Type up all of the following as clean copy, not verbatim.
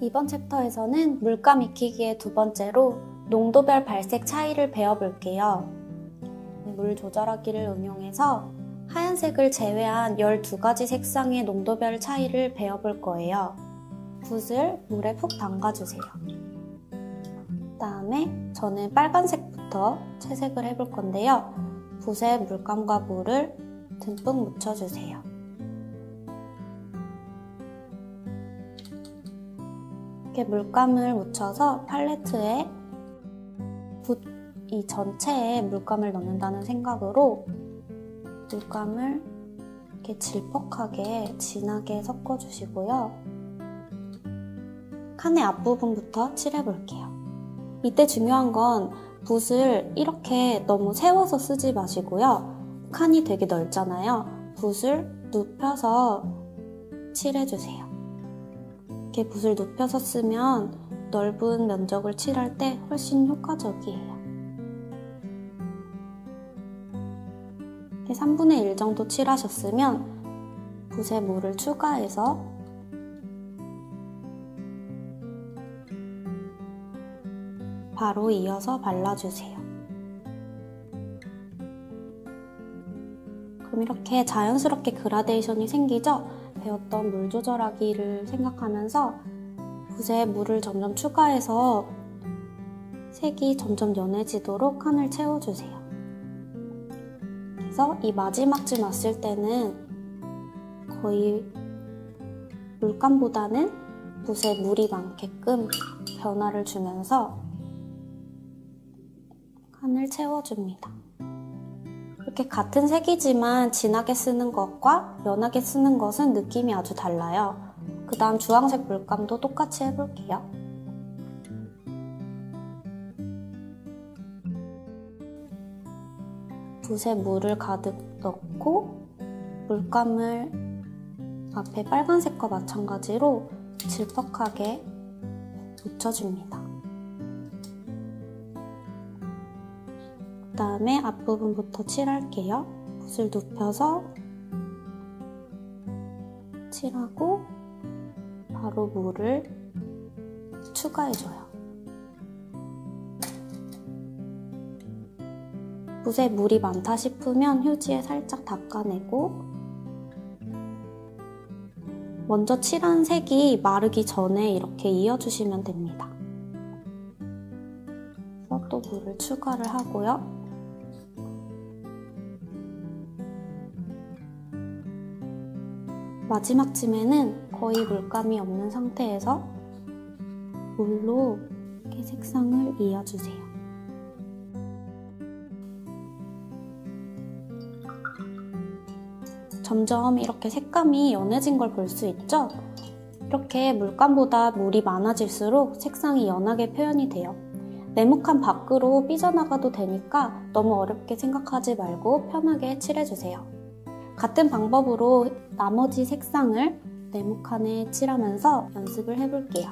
이번 챕터에서는 물감 익히기의 두 번째로 농도별 발색 차이를 배워볼게요. 물 조절하기를 응용해서 하얀색을 제외한 12가지 색상의 농도별 차이를 배워볼 거예요. 붓을 물에 푹 담가주세요. 그다음에 저는 빨간색부터 채색을 해볼 건데요. 붓에 물감과 물을 듬뿍 묻혀주세요. 이렇게 물감을 묻혀서 팔레트에 붓 이 전체에 물감을 넣는다는 생각으로 물감을 이렇게 질퍽하게 진하게 섞어주시고요. 칸의 앞부분부터 칠해볼게요. 이때 중요한 건 붓을 이렇게 너무 세워서 쓰지 마시고요. 칸이 되게 넓잖아요. 붓을 눕혀서 칠해주세요. 이렇게 붓을 눕혀서 쓰면 넓은 면적을 칠할 때 훨씬 효과적이에요. 이렇게 3분의 1 정도 칠하셨으면 붓에 물을 추가해서 바로 이어서 발라주세요. 그럼 이렇게 자연스럽게 그라데이션이 생기죠? 배웠던 물 조절하기를 생각하면서 붓에 물을 점점 추가해서 색이 점점 연해지도록 칸을 채워주세요. 그래서 이 마지막쯤 왔을 때는 거의 물감보다는 붓에 물이 많게끔 변화를 주면서 칸을 채워줍니다. 이렇게 같은 색이지만 진하게 쓰는 것과 연하게 쓰는 것은 느낌이 아주 달라요. 그 다음 주황색 물감도 똑같이 해볼게요. 붓에 물을 가득 넣고 물감을 앞에 빨간색과 마찬가지로 질퍽하게 묻혀줍니다. 그 다음에 앞부분부터 칠할게요. 붓을 눕혀서 칠하고 바로 물을 추가해줘요. 붓에 물이 많다 싶으면 휴지에 살짝 닦아내고 먼저 칠한 색이 마르기 전에 이렇게 이어주시면 됩니다. 그래서 또 물을 추가를 하고요. 마지막쯤에는 거의 물감이 없는 상태에서 물로 이렇게 색상을 이어주세요. 점점 이렇게 색감이 연해진 걸 볼 수 있죠? 이렇게 물감보다 물이 많아질수록 색상이 연하게 표현이 돼요. 네모칸 밖으로 삐져나가도 되니까 너무 어렵게 생각하지 말고 편하게 칠해주세요. 같은 방법으로 나머지 색상을 네모칸에 칠하면서 연습을 해볼게요.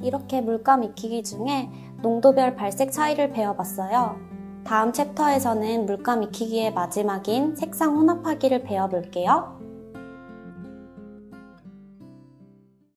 이렇게 물감 익히기 중에 농도별 발색 차이를 배워봤어요. 다음 챕터에서는 물감 익히기의 마지막인 색상 혼합하기를 배워볼게요.